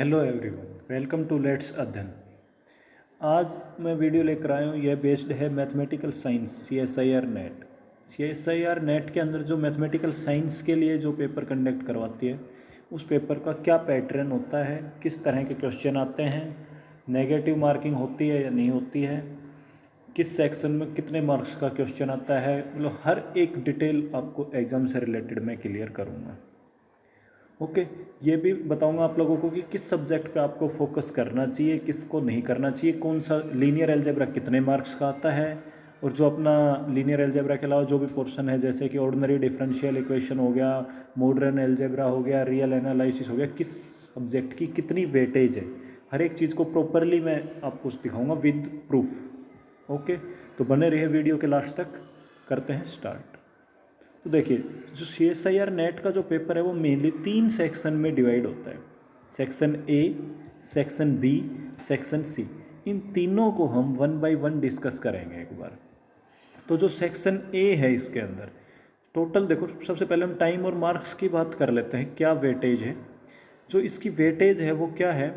Hello everyone, welcome to let's Adhyayan. आज मैं video लेकर आया हूँ। यह बेस्ड है mathematical science CSIR net. CSIR net के अंदर जो मैथमेटिकल साइंस के लिए जो पेपर कंडक्ट करवाती है, उस पेपर का क्या पैटर्न होता है, किस तरह के क्वेश्चन आते हैं, नेगेटिव मार्किंग होती है या नहीं होती है, किस सेक्शन में कितने मार्क्स का क्वेश्चन आता है, मतलब हर एक डिटेल आपको एग्ज़ाम से रिलेटेड मैं क्लियर करूँगा। ओके, ये भी बताऊंगा आप लोगों को कि किस सब्जेक्ट पे आपको फोकस करना चाहिए, किसको नहीं करना चाहिए, कौन सा लीनियर अलजेब्रा कितने मार्क्स का आता है, और जो अपना लीनियर अलजेब्रा के अलावा जो भी पोर्शन है जैसे कि ऑर्डिनरी डिफरेंशियल इक्वेशन हो गया, मॉडर्न अलजेब्रा हो गया, रियल एनालिसिस हो गया, किस सब्जेक्ट की कितनी वेटेज है, हर एक चीज़ को प्रॉपरली मैं आपको दिखाऊँगा विद प्रूफ। ओके, तो बने रहिए वीडियो के लास्ट तक। करते हैं स्टार्ट। तो देखिए, जो CSIR नेट का जो पेपर है वो मेनली 3 सेक्शन में डिवाइड होता है। Section A, section B, section C। इन तीनों को हम 1 बाय 1 डिस्कस करेंगे एक बार। तो जो सेक्शन A है इसके अंदर टोटल देखो, सबसे पहले हम टाइम और मार्क्स की बात कर लेते हैं, क्या वेटेज है। जो इसकी वेटेज है वो क्या है,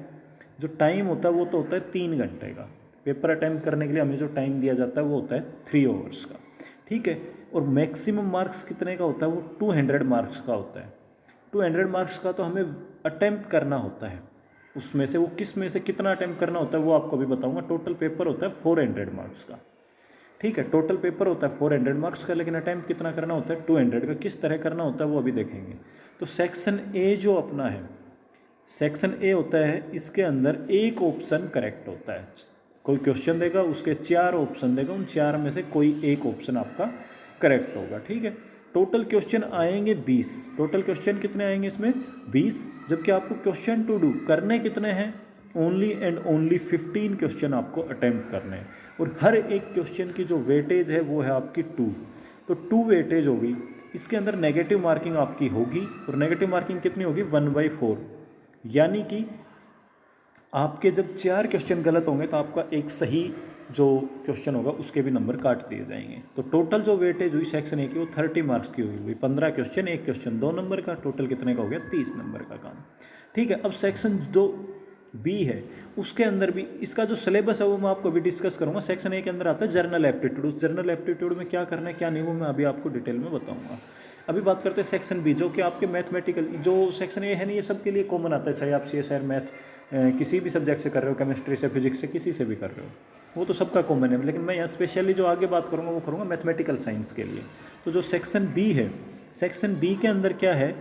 जो टाइम होता है वो तो होता है 3 घंटे का। पेपर अटैम्प्ट करने के लिए हमें जो टाइम दिया जाता है वो होता है 3 आवर्स का, ठीक है। और मैक्सिमम मार्क्स कितने का होता है, वो 200 मार्क्स का होता है। 200 मार्क्स का तो हमें अटैम्प्ट करना होता है, उसमें से वो किस में से कितना अटैम्प्ट करना होता है वो आपको भी बताऊंगा। टोटल पेपर होता है 400 मार्क्स का, ठीक है। टोटल पेपर होता है 400 मार्क्स का, लेकिन अटैम्प्ट कितना करना होता है 200 का। किस तरह करना होता है वो अभी देखेंगे। तो सेक्शन A जो अपना है, सेक्शन A होता है, इसके अंदर एक ऑप्शन करेक्ट होता है। कोई क्वेश्चन देगा, उसके 4 ऑप्शन देगा, उन 4 में से कोई एक ऑप्शन आपका करेक्ट होगा, ठीक है। टोटल क्वेश्चन आएंगे 20। टोटल क्वेश्चन कितने आएंगे इसमें 20, जबकि आपको क्वेश्चन टू डू करने कितने हैं, ओनली एंड ओनली 15 क्वेश्चन आपको अटैम्प्ट करने हैं। और हर एक क्वेश्चन की जो वेटेज है वो है आपकी 2। तो 2 वेटेज होगी। इसके अंदर नेगेटिव मार्किंग आपकी होगी, और नेगेटिव मार्किंग कितनी होगी 1/4। यानी कि आपके जब 4 क्वेश्चन गलत होंगे तो आपका एक सही जो क्वेश्चन होगा उसके भी नंबर काट दिए जाएंगे। तो टोटल जो वेटेज हुई सेक्शन A की वो 30 मार्क्स की हुई। 15 क्वेश्चन, एक क्वेश्चन 2 नंबर का, टोटल कितने का हो गया 30 नंबर का काम, ठीक है। अब सेक्शन जो B है उसके अंदर भी इसका जो सिलेबस है वो मैं आपको अभी डिस्कस करूंगा। सेक्शन A के अंदर आता है जर्नल एप्टीट्यूड। उस जर्नल एप्टीट्यूड में क्या करना है क्या नहीं वो मैं अभी आपको डिटेल में बताऊंगा। अभी बात करते हैं सेक्शन B, जो कि आपके मैथमेटिकल। जो सेक्शन A है ना, ये सबके लिए कॉमन आता है, चाहे आप CSIR मैथ किसी भी सब्जेक्ट से कर रहे हो, केमिस्ट्री से, फिजिक्स से, किसी से भी कर रहे हो, वो तो सबका कॉमन है। लेकिन मैं यहाँ स्पेशली जो आगे बात करूँगा वो करूँगा मैथमेटिकल साइंस के लिए। तो जो सेक्शन B है, सेक्शन B के अंदर क्या है,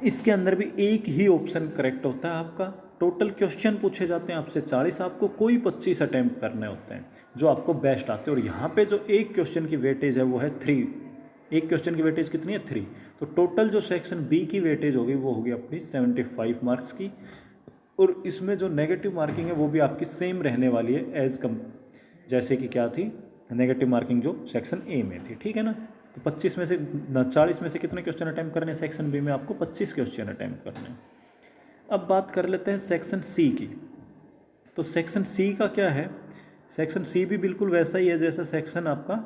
इसके अंदर भी एक ही ऑप्शन करेक्ट होता है आपका। टोटल क्वेश्चन पूछे जाते हैं आपसे 40, आपको कोई 25 अटैम्प्ट करने होते हैं जो आपको बेस्ट आते हैं। और यहाँ पे जो एक क्वेश्चन की वेटेज है वो है 3। एक क्वेश्चन की वेटेज कितनी है 3। तो टोटल जो सेक्शन B की वेटेज होगी वो होगी अपनी 75 मार्क्स की। और इसमें जो नेगेटिव मार्किंग है वो भी आपकी सेम रहने वाली है एज कम, जैसे कि क्या थी नेगेटिव मार्किंग जो सेक्शन A में थी, ठीक है ना। तो 25 में से 40 में से कितने क्वेश्चन अटैम्प्ट करने, सेक्शन B में आपको 25 क्वेश्चन अटैम्प्ट करने। अब बात कर लेते हैं सेक्शन C की। तो सेक्शन C का क्या है, सेक्शन C भी बिल्कुल वैसा ही है जैसा सेक्शन आपका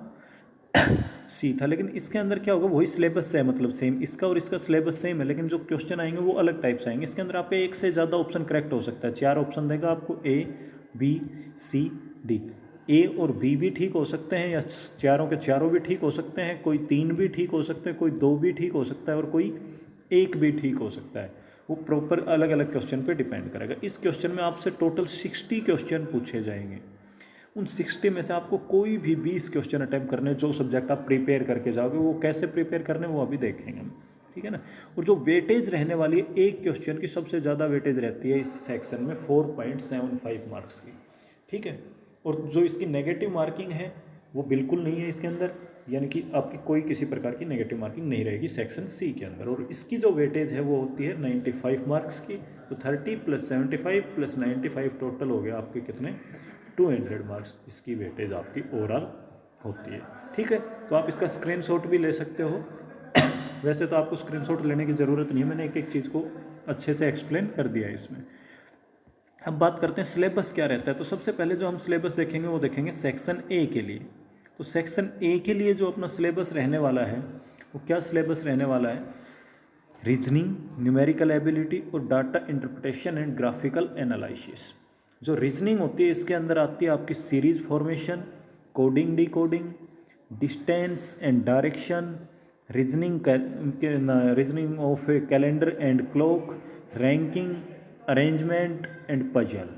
C था, लेकिन इसके अंदर क्या होगा, वही सिलेबस है, मतलब सेम इसका और इसका सिलेबस सेम है, लेकिन जो क्वेश्चन आएंगे वो अलग टाइप से आएंगे। इसके अंदर आपका एक से ज़्यादा ऑप्शन करेक्ट हो सकता है। 4 ऑप्शन देगा आपको, A, B, C, D। A और B भी ठीक हो सकते हैं, या चारों के चारों भी ठीक हो सकते हैं, कोई 3 भी ठीक हो सकते हैं, कोई 2 भी ठीक हो सकता है, और कोई 1 भी ठीक हो सकता है। वो प्रॉपर अलग अलग क्वेश्चन पे डिपेंड करेगा। इस क्वेश्चन में आपसे टोटल 60 क्वेश्चन पूछे जाएंगे। उन 60 में से आपको कोई भी 20 क्वेश्चन अटैम्प्ट करने, जो सब्जेक्ट आप प्रिपेयर करके जाओगे वो कैसे प्रिपेयर करने वो अभी देखेंगे हम, ठीक है ना। और जो वेटेज रहने वाली है एक क्वेश्चन की, सबसे ज़्यादा वेटेज रहती है इस सेक्शन में 4.75 मार्क्स की, ठीक है। और जो इसकी नेगेटिव मार्किंग है वो बिल्कुल नहीं है इसके अंदर, यानी कि आपकी कोई किसी प्रकार की नेगेटिव मार्किंग नहीं रहेगी सेक्शन C के अंदर। और इसकी जो वेटेज है वो होती है 95 मार्क्स की। तो 30 + 75 + 95 टोटल हो गया आपके कितने 200 मार्क्स इसकी वेटेज आपकी ओवरऑल होती है, ठीक है। तो आप इसका स्क्रीनशॉट भी ले सकते हो। वैसे तो आपको स्क्रीनशॉट लेने की ज़रूरत नहीं है, मैंने एक एक चीज़ को अच्छे से एक्सप्लेन कर दिया है इसमें। अब बात करते हैं सिलेबस क्या रहता है। तो सबसे पहले जो हम सिलेबस देखेंगे वो देखेंगे सेक्शन A के लिए। तो सेक्शन A के लिए जो अपना सिलेबस रहने वाला है वो क्या सिलेबस रहने वाला है, रीजनिंग, न्यूमेरिकल एबिलिटी और data interpretation and graphical analysis. जो रीजनिंग होती है इसके अंदर आती है आपकी series formation, coding decoding, distance and direction, reasoning of calendar and clock, ranking, arrangement and puzzle.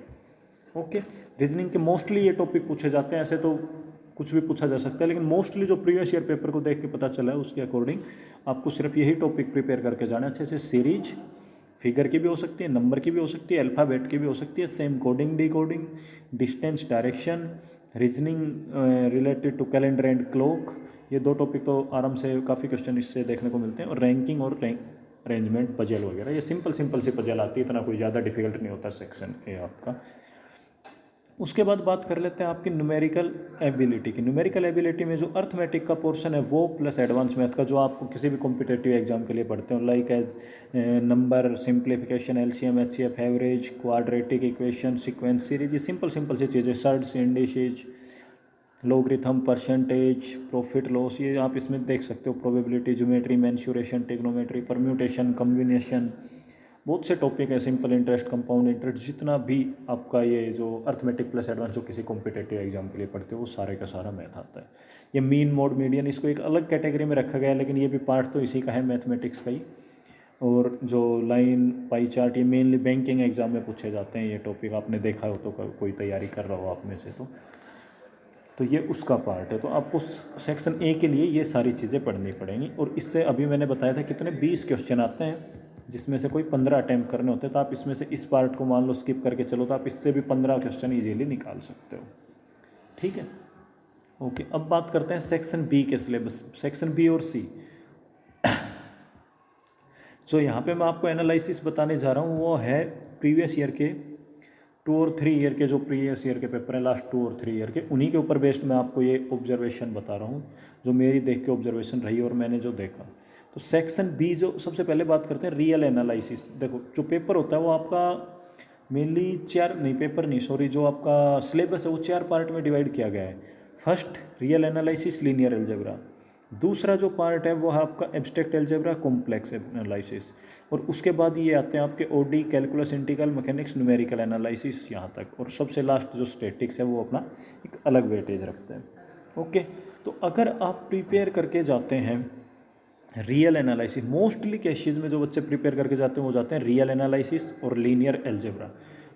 Okay, reasoning के मोस्टली ये टॉपिक पूछे जाते हैं, ऐसे तो कुछ भी पूछा जा सकता है, लेकिन मोस्टली जो प्रीवियस ईयर पेपर को देख के पता चला है उसके अकॉर्डिंग आपको सिर्फ यही टॉपिक प्रिपेयर करके जाना है अच्छे से। सीरीज फिगर की भी हो सकती है, नंबर की भी हो सकती है, अल्फ़ाबेट की भी हो सकती है, same coding decoding, distance direction, reasoning related to calendar and clock. ये दो टॉपिक तो आराम से काफ़ी क्वेश्चन इससे देखने को मिलते हैं। और रैंकिंग और अरेंजमेंट पजल वगैरह, ये सिंपल सी पजल आती है, इतना कोई ज़्यादा डिफिकल्ट नहीं होता सेक्शन ए आपका। उसके बाद बात कर लेते हैं आपकी न्यूमेरिकल एबिलिटी की। न्यूमेरिकल एबिलिटी में जो अर्थमेटिक का पोर्शन है वो प्लस एडवांस मैथ का, जो आपको किसी भी कॉम्पिटेटिव एग्जाम के लिए पढ़ते हो, like age number simplification, LCM, HCF, average, quadratic equation, sequence series, ये सिंपल सी चीज़ें, surds, indices, logarithm, percentage, profit loss, ये आप इसमें देख सकते हो, probability, geometry, mensuration, trigonometry, permutation, combination, बहुत से टॉपिक है, सिंपल इंटरेस्ट, कंपाउंड इंटरेस्ट, जितना भी आपका ये जो अर्थमेटिक प्लस एडवांस जो किसी कॉम्पिटेटिव एग्जाम के लिए पढ़ते हो वो सारे का सारा मैथ आता है। ये मीन, मोड, मीडियन, इसको एक अलग कैटेगरी में रखा गया है, लेकिन ये भी पार्ट तो इसी का है, मैथमेटिक्स का ही। और जो लाइन, पाई चार्ट, ये मेनली बैंकिंग एग्जाम में पूछे जाते हैं। ये टॉपिक आपने देखा हो तो कोई तैयारी कर रहा हो आप में से तो ये उसका पार्ट है। तो आपको सेक्शन ए के लिए ये सारी चीज़ें पढ़नी पड़ेंगी। और इससे अभी मैंने बताया था कितने 20 क्वेश्चन आते हैं, जिसमें से कोई 15 अटैम्प्ट करने होते हैं। तो आप इसमें से इस पार्ट को मान लो स्किप करके चलो तो आप इससे भी 15 क्वेश्चन इजीली निकाल सकते हो। ठीक है, ओके। अब बात करते हैं सेक्शन बी के सिलेबस, सेक्शन बी और सी। जो यहाँ पे मैं आपको एनालिसिस बताने जा रहा हूँ वो है प्रीवियस ईयर के 2 और 3 ईयर के, जो प्रीवियस ईयर के पेपर हैं लास्ट 2 और 3 ईयर के, उन्हीं के ऊपर बेस्ड मैं आपको ये ऑब्जर्वेशन बता रहा हूँ, जो मेरी देख के ऑब्जर्वेशन रही और मैंने जो देखा। तो सेक्शन बी, जो सबसे पहले बात करते हैं रियल एनालिसिस। देखो जो पेपर होता है वो आपका मेनली जो आपका सिलेबस है वो 4 पार्ट में डिवाइड किया गया है। First real analysis, linear algebra. दूसरा जो पार्ट है वो है आपका एब्स्ट्रैक्ट अलजेब्रा, कॉम्प्लेक्स एनालिसिस। और उसके बाद ये आते हैं आपके ODE, calculus, integral, mechanics, numerical analysis यहाँ तक। और सबसे लास्ट जो स्टैटिक्स है वो अपना एक अलग वेटेज रखते हैं। ओके, तो अगर आप प्रिपेयर करके जाते हैं रियल एनालिसिस, मोस्टली केसेस में जो बच्चे प्रिपेयर करके जाते हैं वो जाते हैं रियल एनालिसिस और लीनियर अलजेब्रा।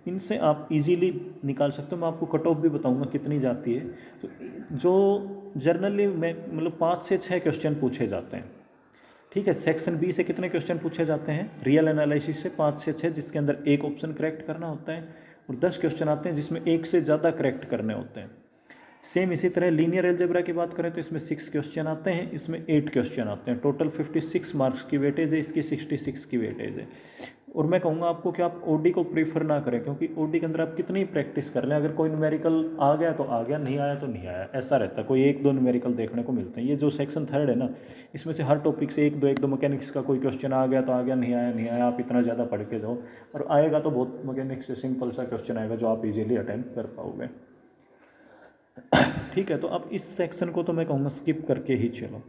इनसे आप इजीली निकाल सकते हो। मैं आपको कट ऑफ भी बताऊंगा कितनी जाती है। तो जो जर्नली में मतलब 5 से 6 क्वेश्चन पूछे जाते हैं। ठीक है, सेक्शन बी से कितने क्वेश्चन पूछे जाते हैं? रियल एनालिसिस से 5 से 6, जिसके अंदर एक ऑप्शन करेक्ट करना होता है, और 10 क्वेश्चन आते हैं जिसमें एक से ज़्यादा करेक्ट करने होते हैं। सेम इसी तरह लीनियर अलजेब्रा की बात करें तो इसमें 6 क्वेश्चन आते हैं, इसमें 8 क्वेश्चन आते हैं। टोटल 56 मार्क्स की वेटेज है, इसकी 66 की वेटेज है। और मैं कहूँगा आपको कि आप ओडी को प्रीफर ना करें, क्योंकि ओडी के अंदर आप कितनी प्रैक्टिस कर लें, अगर कोई न्यूमेरिकल आ गया तो आ गया, नहीं आया तो नहीं आया, ऐसा रहता है। कोई 1-2 न्यूमेरिकल देखने को मिलते हैं। ये जो सेक्शन थर्ड है ना, इसमें से हर टॉपिक से 1-2 मैकेनिक्स का कोई क्वेश्चन आ गया तो आ गया, नहीं आया नहीं आया। आप इतना ज़्यादा पढ़ के जाओ, और आएगा तो बहुत मैकेनिक्स से सिंपल सा क्वेश्चन आएगा जो आप इजीली अटेम्प्ट कर पाओगे। ठीक है, तो अब इस सेक्शन को तो मैं कहूँगा स्किप करके ही चलो।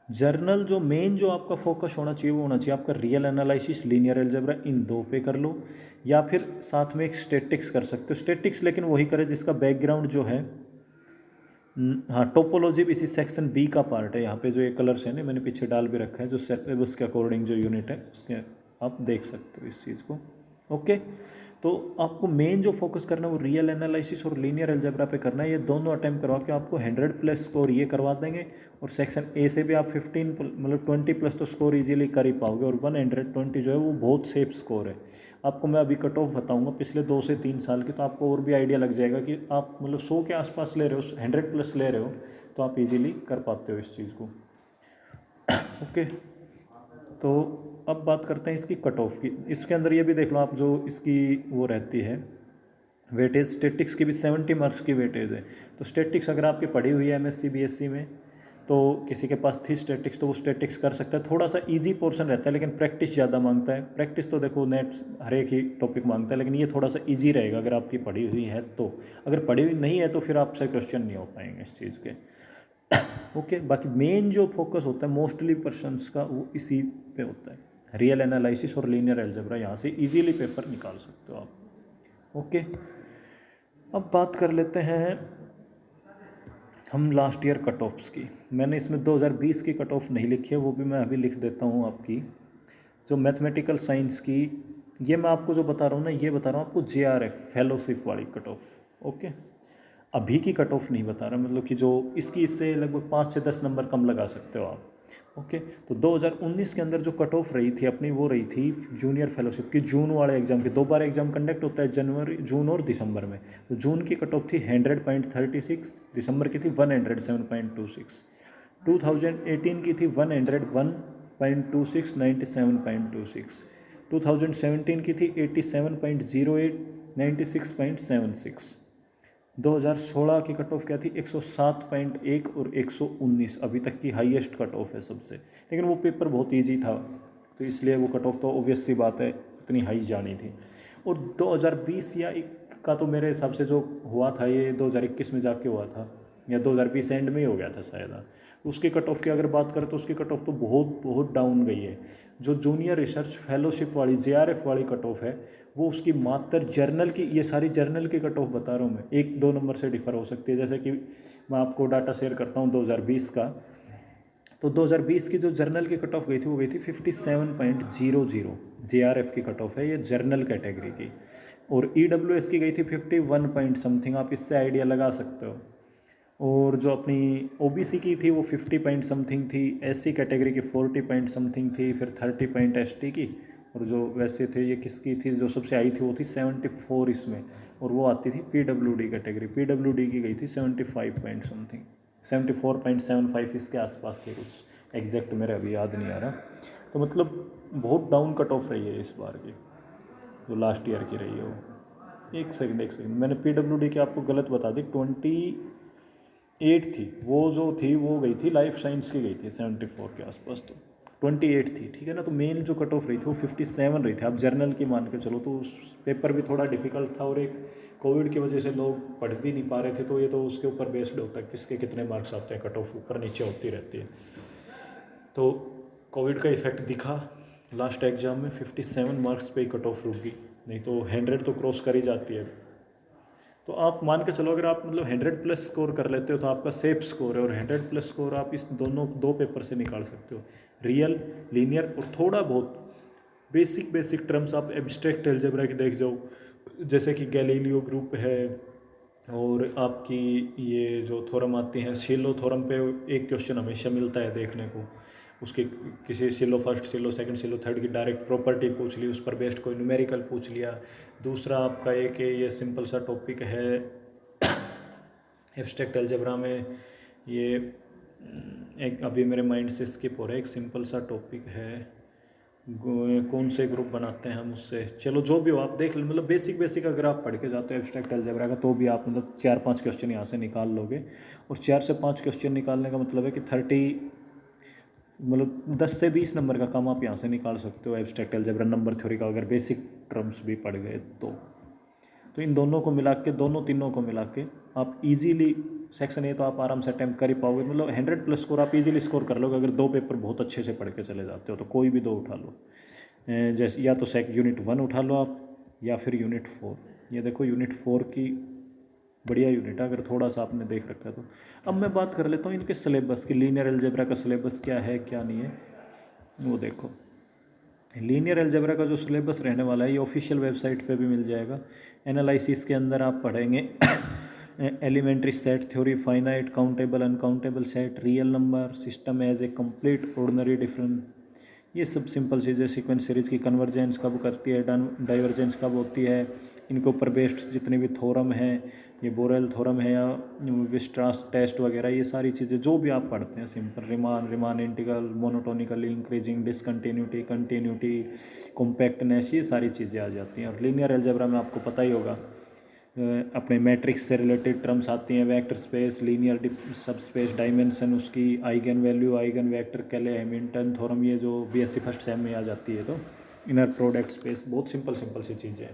जर्नल जो मेन जो आपका फोकस होना चाहिए वो होना चाहिए आपका रियल एनालिसिस, लीनियर अलजेब्रा, इन 2 पे कर लो, या फिर साथ में एक स्टैटिक्स कर सकते हो। स्टैटिक्स लेकिन वही करें जिसका बैकग्राउंड जो है, हाँ, टोपोलॉजी भी इसी सेक्शन बी का पार्ट है। यहाँ पे जो ये कलर्स है ना मैंने पीछे डाल भी रखा है, जो सिलेबस के अकॉर्डिंग जो यूनिट है उसके आप देख सकते हो इस चीज़ को। ओके, तो आपको मेन जो फोकस करना है वो रियल एनालिसिस और लीनियर अलजेब्रा पे करना है। ये दोनों अटेम्प्ट करवा के आपको 100+ स्कोर ये करवा देंगे, और सेक्शन ए से भी आप 20+ तो स्कोर इजीली कर ही पाओगे, और 120 जो है वो बहुत सेफ स्कोर है। आपको मैं अभी कट ऑफ बताऊंगा पिछले 2 से 3 साल की, तो आपको और भी आइडिया लग जाएगा कि आप 100 के आसपास ले रहे हो, 100+ ले रहे हो, तो आप इजीली कर पाते हो इस चीज़ को। ओके, तो अब बात करते हैं इसकी कट ऑफ की। इसके अंदर ये भी देख लो आप, जो इसकी वो रहती है वेटेज, स्टैटिक्स की भी 70 मार्क्स की वेटेज है। तो स्टैटिक्स अगर आपकी पढ़ी हुई है MSc BSc में, तो किसी के पास थी स्टैटिक्स तो वो स्टैटिक्स कर सकता है। थोड़ा सा इजी पोर्शन रहता है, लेकिन प्रैक्टिस ज़्यादा मांगता है। प्रैक्टिस तो देखो नेट हर एक ही टॉपिक मांगता है, लेकिन ये थोड़ा सा इजी रहेगा अगर आपकी पढ़ी हुई है तो। अगर पढ़ी हुई नहीं है तो फिर आपसे क्वेश्चन नहीं हो पाएंगे इस चीज़ के। ओके बाकी मेन जो फोकस होता है मोस्टली पर्सन्स का वो इसी पे होता है, रियल एनालिसिस और लीनियर अलजेब्रा। यहाँ से इजीली पेपर निकाल सकते हो आप। ओके अब बात कर लेते हैं हम लास्ट ईयर कट ऑफ्स की। मैंने इसमें 2020 की कट ऑफ नहीं लिखी है, वो भी मैं अभी लिख देता हूँ आपकी। जो मैथमेटिकल साइंस की, ये मैं आपको जो बता रहा हूँ ना, ये बता रहा हूँ आपको JRF फेलोशिप वाली कट ऑफ। ओके अभी की कट ऑफ नहीं बता रहा, मतलब कि जो इसकी, इससे लगभग 5 से 10 नंबर कम लगा सकते हो आप। ओके तो 2019 के अंदर जो कट ऑफ रही थी अपनी, वो रही थी जूनियर फेलोशिप की जून वाले एग्जाम की। 2 बार एग्जाम कंडक्ट होता है, जनवरी, जून और दिसंबर में। तो जून की कट ऑफ थी 100.36, दिसंबर की थी 107.26, 2018 की थी 101.26, 97.26, 2017 की थी 87.08, 96.76, 2016 की कट ऑफ क्या थी 107.1 और 119, अभी तक की हाईएस्ट कट ऑफ है सबसे। लेकिन वो पेपर बहुत इजी था, तो इसलिए वो कट ऑफ तो ऑब्वियस सी बात है इतनी हाई जानी थी। और 2020 या का तो मेरे हिसाब से जो हुआ था ये 2021 में जाके हुआ था, या 2020 एंड में ही हो गया था शायद। उसकी कट ऑफ की अगर बात करें तो उसकी कट ऑफ तो बहुत बहुत डाउन गई है। जो जूनियर रिसर्च फेलोशिप वाली JRF वाली कट ऑफ है, वो उसकी मात्र जर्नल की, ये सारी जर्नल की कट ऑफ बता रहा हूँ मैं, 1-2 नंबर से डिफर हो सकती है। जैसे कि मैं आपको डाटा शेयर करता हूँ 2020 का, तो 2020 की जो जर्नल की कट ऑफ गई थी वो गई थी 57.00, JRF की कट ऑफ है ये जर्नल कैटेगरी की। और EWS की गई थी 51 पॉइंट समथिंग, आप इससे आइडिया लगा सकते हो। और जो अपनी OBC की थी वो 50 पॉइंट समथिंग थी, SC कैटेगरी की 40 पॉइंट समथिंग थी, फिर 30 पॉइंट ST की, और जो वैसे थे ये किसकी थी, जो सबसे आई थी वो थी 74 इसमें, और वो आती थी PWD कैटेगरी। PWD की गई थी 75 पॉइंट समथिंग, 74.75 इसके आसपास थे कुछ, एग्जैक्ट मेरे अभी याद नहीं आ रहा। तो मतलब बहुत डाउन कट ऑफ रही है इस बार की, जो लास्ट ईयर की रही है वो। एक सेकंड मैंने PWD की आपको गलत बता दी, 28 थी वो, जो थी वो गई थी लाइफ साइंस की, गई थी 74 के आसपास, तो 28 थी, ठीक है ना। तो मेन जो कट ऑफ रही थी वो 57 रही थी, आप जर्नल की मान के चलो। तो उस पेपर भी थोड़ा डिफिकल्ट था, और एक कोविड की वजह से लोग पढ़ भी नहीं पा रहे थे, तो ये तो उसके ऊपर बेस्ड होता है किसके कितने मार्क्स आते हैं, कट ऑफ ऊपर नीचे होती रहती है। तो कोविड का इफेक्ट दिखा लास्ट एग्जाम में, 57 मार्क्स पे ही कट ऑफ रुक गई, नहीं तो 100 तो क्रॉस कर ही जाती है। तो आप मान के चलो अगर आप मतलब 100 प्लस स्कोर कर लेते हो तो आपका सेफ स्कोर है, और 100 प्लस स्कोर आप इस दोनों 2 पेपर से निकाल सकते हो, रियल, लीनियर, और थोड़ा बहुत बेसिक टर्म्स आप एब्स्ट्रैक्ट अलजेब्रा की देख जाओ, जैसे कि गैलीलियो ग्रुप है, और आपकी ये जो थ्योरम आती हैं, शिलो थ्योरम पे एक क्वेश्चन हमेशा मिलता है देखने को, उसके किसी शिलो फर्स्ट, शिलो सेकंड, शिलो थर्ड की डायरेक्ट प्रॉपर्टी पूछ ली, उस पर बेस्ड कोई न्यूमेरिकल पूछ लिया। दूसरा आपका एक ये सिंपल सा टॉपिक है एब्स्ट्रैक्ट अलजेब्रा में, ये एक अभी मेरे माइंड से स्किप हो रहा है, एक सिंपल सा टॉपिक है, कौन से ग्रुप बनाते हैं हम उससे, चलो जो भी हो आप देख लो। मतलब बेसिक अगर आप पढ़ के जाते हो एब्स्ट्रैक्ट अलजेब्रा का, तो भी आप मतलब 4-5 क्वेश्चन यहाँ से निकाल लोगे। और 4 से 5 क्वेश्चन निकालने का मतलब है कि 10 से 20 नंबर का काम आप यहाँ से निकाल सकते हो एब्स्ट्रैक्ट अलजेब्रा नंबर थ्योरी का, अगर बेसिक टर्म्स भी पढ़ गए तो इन दोनों को मिला के, दोनों तीनों को मिला के आप इजीली सेक्शन ए तो आप आराम से अटैम्प्ट कर ही पाओगे। मतलब 100 प्लस स्कोर आप इजीली स्कोर कर लोगे अगर 2 पेपर बहुत अच्छे से पढ़ के चले जाते हो, तो कोई भी 2 उठा लो, जैसे या तो यूनिट 1 उठा लो आप, या फिर यूनिट 4। ये देखो यूनिट 4 की बढ़िया यूनिट है अगर थोड़ा सा आपने देख रखा है तो। अब मैं बात कर लेता हूँ इनके सिलेबस की, लीनियर अलजेब्रा का सिलेबस क्या है क्या नहीं है वो देखो। लीनियर अलजेब्रा का जो सिलेबस रहने वाला है ये ऑफिशियल वेबसाइट पे भी मिल जाएगा। एनालिसिस के अंदर आप पढ़ेंगे elementary set theory, finite, countable, uncountable set, real number, system as a complete, ordinary, different, ये सब सिंपल चीज़ें। सीक्वेंस सीरीज की कन्वर्जेंस कब करती है, डाइवर्जेंस कब होती है, इनके ऊपर बेस्ड जितने भी थ्योरम हैं, ये बोरेल थ्योरम है या विस्ट्रास टेस्ट वगैरह, ये सारी चीज़ें जो भी आप पढ़ते हैं simple, Riemann integral, monotonically increasing, discontinuity, continuity, compactness, ये सारी चीज़ें आ जाती हैं। और लीनियर अलजेब्रा में आपको पता ही होगा अपने मैट्रिक्स से रिलेटेड टर्म्स आती हैं, वेक्टर स्पेस, लीनियर सब स्पेस, डायमेंशन, उसकी आइगन वैल्यू, आइगन वेक्टर, कैले हैमिल्टन थ्योरम, ये जो BSc फर्स्ट सेम में आ जाती है। तो इनर प्रोडक्ट स्पेस, बहुत सिंपल सी चीज़ें हैं।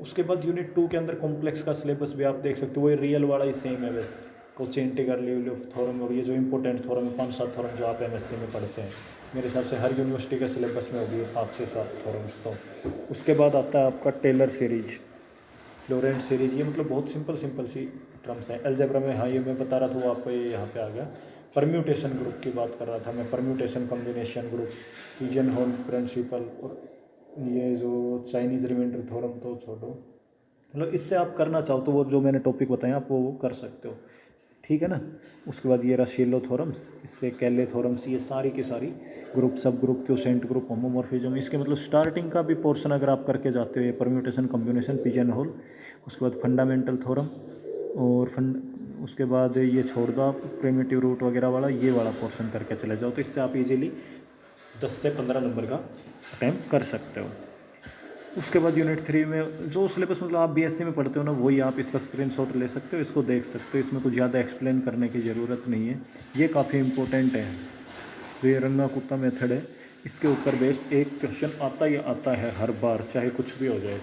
उसके बाद यूनिट 2 के अंदर कॉम्प्लेक्स का सिलेबस भी आप देख सकते हो, वो रियल वाला ही सेम है बस, कोची इंटीग्रल लिव थ्योरम, और ये जो इंपॉर्टेंट थ्योरम है 5-7 थ्योरम जो आप एमएससी में पढ़ते हैं, मेरे हिसाब से हर यूनिवर्सिटी के सिलेबस में होगी 5 से 7 थ्योरम्स। तो उसके बाद आता है आपका टेलर सीरीज, लोरेंट सीरीज, ये मतलब बहुत सिंपल सी टर्म्स हैं। अलजेब्रा में, हाँ ये मैं बता रहा था वो आपको ये यहाँ पे आ गया। परम्यूटेशन ग्रुप की बात कर रहा था मैं, परम्यूटेशन कॉम्बिनेशन ग्रुप, पिजनहोल प्रिंसिपल, और ये जो चाइनीज़ रिमाइंडर थ्योरम तो छोड़ो, मतलब इससे आप करना चाहो तो वो जो मैंने टॉपिक बताया आप वो कर सकते हो, ठीक है ना। उसके बाद ये राशियलो थ्योरम्स, इससे कैले थ्योरम्स, ये सारी की सारी ग्रुप, सब ग्रुप, क्वोशेंट ग्रुप, होमोमॉर्फिज्म, इसके मतलब स्टार्टिंग का भी पोर्शन अगर आप करके जाते हो, ये परम्यूटेशन कॉम्बिनेशन, पिजनहोल, उसके बाद फंडामेंटल थ्योरम, और उसके बाद ये छोड़ दो आप प्रिमिटिव रूट वगैरह वाला, ये वाला पोर्शन करके चले जाओ, तो इससे आप इजीली 10 से 15 नंबर का अटैम्प्ट कर सकते हो। उसके बाद यूनिट 3 में जो सिलेबस मतलब आप बीएससी में पढ़ते हो ना, वही आप इसका स्क्रीनशॉट ले सकते हो, इसको देख सकते हो, इसमें कुछ ज़्यादा एक्सप्लेन करने की ज़रूरत नहीं है। ये काफ़ी इंपॉर्टेंट है, तो ये रंगा कुत्ता मेथड है, इसके ऊपर बेस्ड एक क्वेश्चन आता ही आता है हर बार, चाहे कुछ भी हो जाए,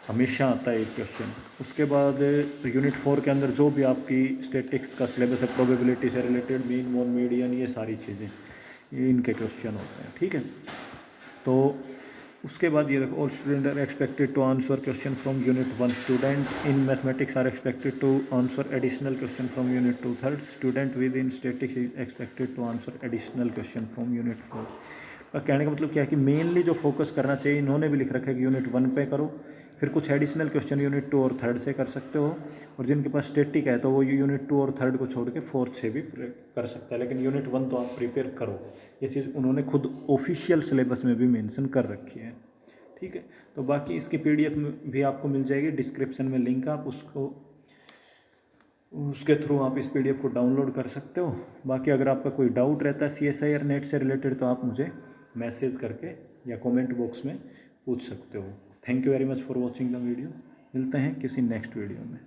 हमेशा आता है एक क्वेश्चन। उसके बाद यूनिट 4 के अंदर जो भी आपकी स्टैटिक्स का सिलेबस है, प्रोबेबिलिटी से रिलेटेड, मीन, मोड, मीडियन, ये सारी चीज़ें, ये इनके क्वेश्चन होते हैं, ठीक है। तो उसके बाद ये देखो, all student are expected to answer question from unit 1, student in mathematics are expected to answer additional question from unit 2, third student with in statics is expected to answer additional question from unit 4। और कहने का मतलब क्या है कि mainly जो focus करना चाहिए, इन्होंने भी लिख रखा है कि यूनिट 1 पे करो, फिर कुछ एडिशनल क्वेश्चन यूनिट 2 और 3 से कर सकते हो, और जिनके पास स्टैटिक है तो वो यूनिट 2 और 3 को छोड़ के 4 से भी कर सकता है, लेकिन यूनिट 1 तो आप प्रिपेयर करो। ये चीज़ उन्होंने खुद ऑफिशियल सिलेबस में भी मेंशन कर रखी है, ठीक है। तो बाकी इसकी पीडीएफ भी आपको मिल जाएगी, डिस्क्रिप्शन में लिंक, आप उसके थ्रू आप इस पीडीएफ को डाउनलोड कर सकते हो। बाकी अगर आपका कोई डाउट रहता है CSIR नेट से रिलेटेड, तो आप मुझे मैसेज करके या कमेंट बॉक्स में पूछ सकते हो। Thank you very much for watching the video. मिलते हैं किसी नेक्स्ट वीडियो में।